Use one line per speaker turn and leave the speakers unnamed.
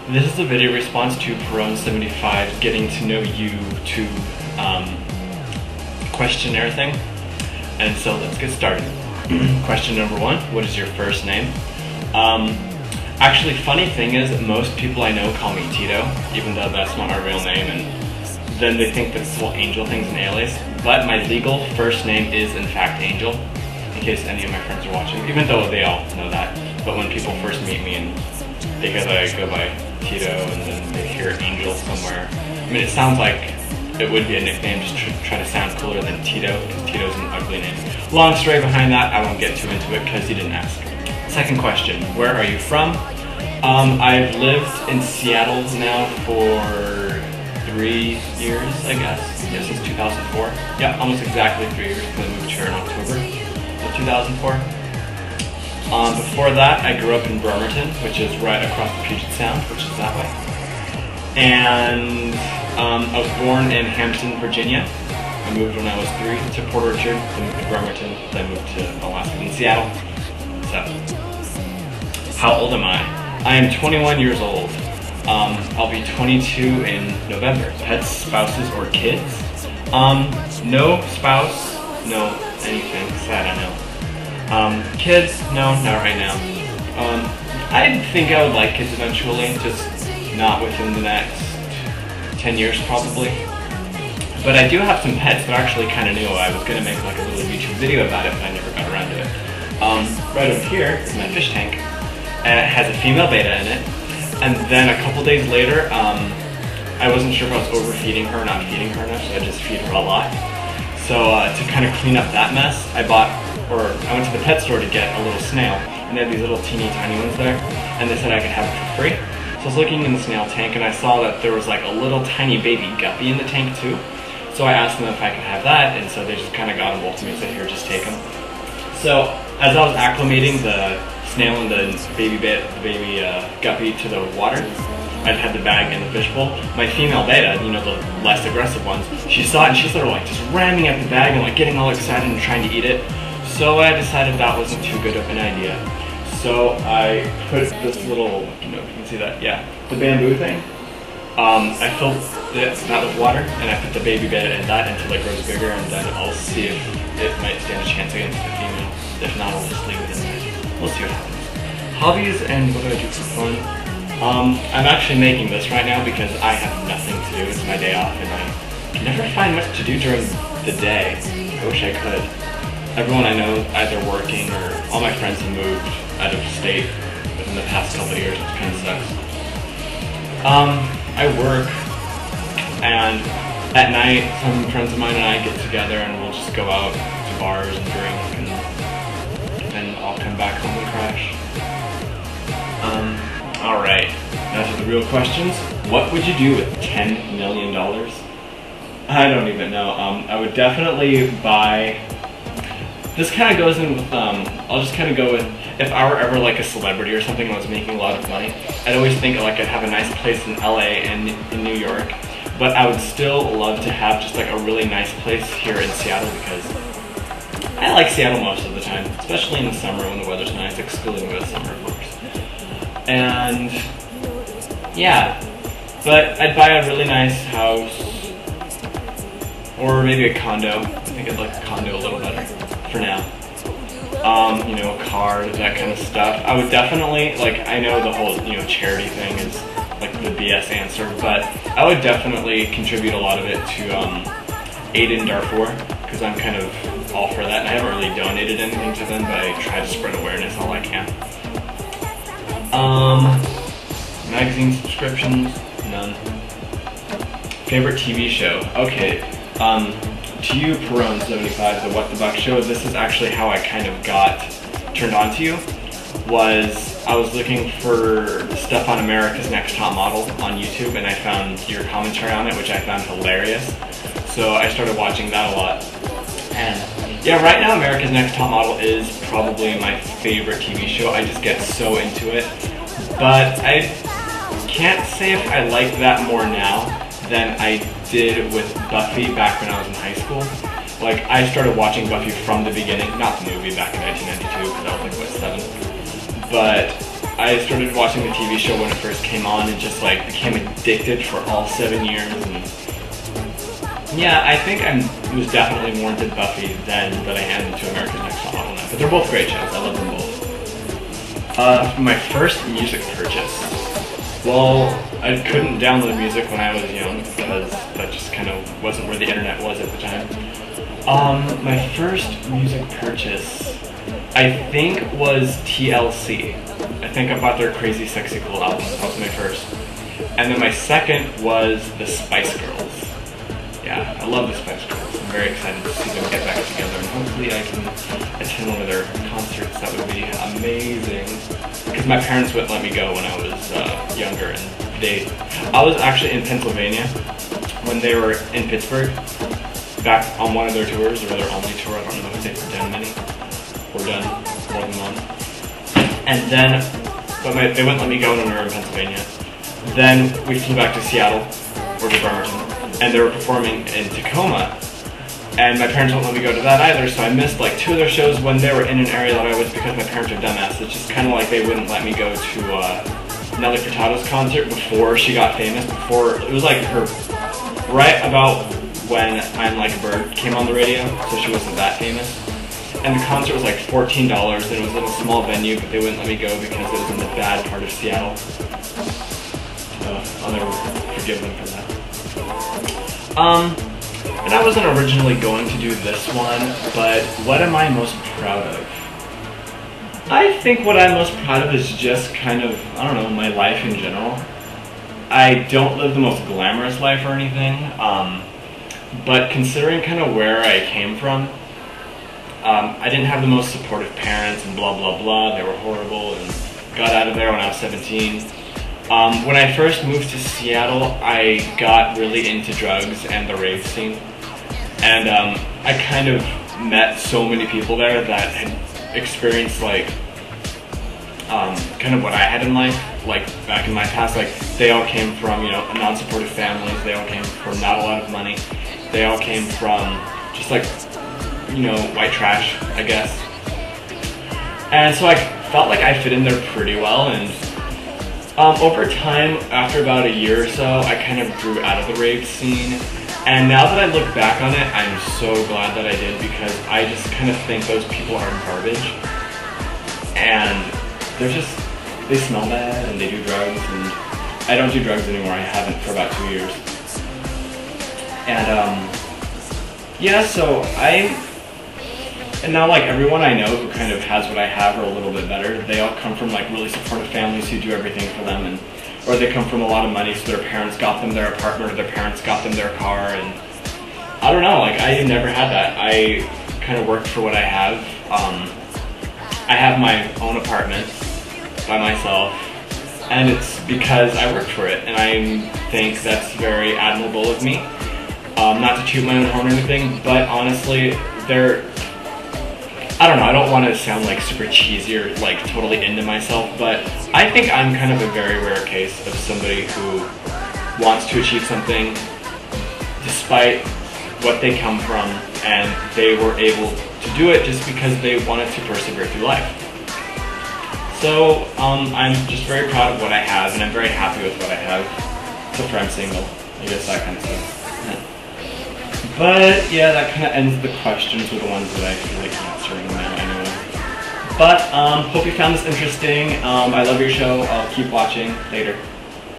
This is a video response to Perone75 getting to know you to questionnaire thing. And so let's get started. Question number 1, what is your first name? Actually, funny thing is, most people I know call me Tito, even though that's not my real name, and then they think that this whole Angel thing's an alias. But my legal first name is in fact Angel, in case any of my friends are watching, even though they all know that. But when people first meet me and they go that I go by Tito and then they hear Angel somewhere, I mean, it sounds like it would be a nickname, just try to sound cooler than Tito, because Tito's an ugly name. Long story behind that, I won't get too into it because you didn't ask. Second question, where are you from? I've lived in Seattle now for 3 years, I guess. Yeah, since 2004. Yeah, almost exactly 3 years, because I moved here in October of 2004. Before that, I grew up in Bremerton, which is right across the Puget Sound, which is that way. And I was born in Hampton, Virginia. I moved when I was 3 to Port Orchard, then moved to Bremerton, then moved to Alaska and Seattle. So, how old am I? I am 21 years old. I'll be 22 in November. Pets, spouses, or kids? No spouse, no anything. Sad, I know. Kids? No, not right now. I think I would like kids eventually, just not within the next 10 years probably. But I do have some pets that are actually kind of new. I was going to make like a little YouTube video about it, but I never got around to it. Right over here is my fish tank. It has a female beta in it. And then a couple days later, I wasn't sure if I was overfeeding her or not feeding her enough, so I just feed her a lot. So to kind of clean up that mess, I went to the pet store to get a little snail, and they had these little teeny tiny ones there, and they said I could have it for free. So I was looking in the snail tank, and I saw that there was like a little tiny baby guppy in the tank too. So I asked them if I could have that, and so they just kind of got them both to me and said, here, just take them. So as I was acclimating the snail and the baby guppy to the water, I'd had the bag in the fishbowl. My female beta, you know, the less aggressive ones, she saw it and she started like just ramming at the bag and like getting all excited and trying to eat it. So I decided that wasn't too good of an idea. So I put this little, you know, if you can see that, yeah, the bamboo thing. I filled that with water, and I put the baby beta in that until it grows bigger, and then I'll see if it might stand a chance against the female. If not, I'll just leave it in there. We'll see what happens. Hobbies and what do I do for fun? I'm actually making this right now because I have nothing to do. It's my day off, and I never find much to do during the day. I wish I could. Everyone I know either working or all my friends have moved out of state within the past couple of years, which kind of sucks. I work, and at night some friends of mine and I get together and we'll just go out to bars and drink, and then I'll come back home and crash. Alright, now to the real questions. What would you do with $10 million? I don't even know. I would definitely buy... This kind of goes in with, I'll just kind of go with, if I were ever like a celebrity or something and I was making a lot of money, I'd always think like I'd have a nice place in LA and in New York, but I would still love to have just like a really nice place here in Seattle because I like Seattle most of the time, especially in the summer when the weather's nice, excluding the summer of course. And yeah, but I'd buy a really nice house, or maybe a condo. I think I'd like a condo a little better for now. You know, a car, that kind of stuff. I would definitely, like, I know the whole, you know, charity thing is like the BS answer, but I would definitely contribute a lot of it to aid in Darfur, because I'm kind of all for that, and I haven't really donated anything to them, but I try to spread awareness all I can. Magazine subscriptions? None. Favorite TV show? Okay, to you, Perone75, the What the Buck Show, this is actually how I kind of got turned on to you, was I was looking for stuff on America's Next Top Model on YouTube, and I found your commentary on it, which I found hilarious. So I started watching that a lot. And yeah, right now America's Next Top Model is probably my favorite TV show. I just get so into it. But I can't say if I like that more now than I did with Buffy back when I was in high school. Like, I started watching Buffy from the beginning, not the movie back in 1992, because I was like, what, 7? But I started watching the TV show when it first came on and just like became addicted for all 7 years. And yeah, I think I was definitely more into Buffy then than I am into America's Next Top Model now. But they're both great shows. I love them both. My first music purchase. Well, I couldn't download music when I was young because that just kind of wasn't where the internet was at the time. My first music purchase, I think, was TLC. I think I bought their Crazy Sexy Cool album. That was my first. And then my second was the Spice Girls. Yeah, I love the Spice Girls. I'm very excited to see them get back together, and hopefully I can attend one of their concerts. That would be amazing. Because my parents wouldn't let me go when I was younger, and I was actually in Pennsylvania when they were in Pittsburgh, back on one of their tours, or their only tour. I don't know if they've done many, or done more than one. And then, they wouldn't let me go when we were in Pennsylvania. Then we flew back to Seattle, or to Bremerton, and they were performing in Tacoma. And my parents wouldn't let me go to that either, so I missed like 2 of their shows when they were in an area that I was, because my parents are dumbasses. It's just kind of like they wouldn't let me go to Nelly Furtado's concert before she got famous. It was like her, right about when I'm Like a Bird came on the radio, so she wasn't that famous. And the concert was like $14, and it was in a small venue, but they wouldn't let me go because it was in the bad part of Seattle. I'll never forgive them for that. And I wasn't originally going to do this one, but what am I most proud of? I think what I'm most proud of is just kind of, I don't know, my life in general. I don't live the most glamorous life or anything, but considering kind of where I came from, I didn't have the most supportive parents and blah blah blah. They were horrible and got out of there when I was 17. When I first moved to Seattle, I got really into drugs and the rave scene. And I kind of met so many people there that had experienced like kind of what I had in life, like back in my past. Like they all came from, non-supportive families. They all came from not a lot of money. They all came from just like, white trash, I guess. And so I felt like I fit in there pretty well. And over time, after about a year or so, I kind of grew out of the rave scene. And now that I look back on it, I'm so glad that I did, because I just kind of think those people are garbage. And they smell bad and they do drugs, and I don't do drugs anymore. I haven't for about 2 years. And and now like everyone I know who kind of has what I have or a little bit better, they all come from like really supportive families who do everything for them, or they come from a lot of money, so their parents got them their apartment or their parents got them their car, and I don't know, like I never had that. I kind of worked for what I have. I have my own apartment by myself, and it's because I worked for it, and I think that's very admirable of me. Not to toot my own horn or anything, but honestly, I don't know, I don't want to sound like super cheesy or like totally into myself, but I think I'm kind of a very rare case of somebody who wants to achieve something despite what they come from, and they were able to do it just because they wanted to persevere through life. So I'm just very proud of what I have, and I'm very happy with what I have, except for I'm single, I guess that kind of stuff. But yeah, that kind of ends the questions with the ones that I feel like answering now anyway. But hope you found this interesting. I love your show. I'll keep watching later.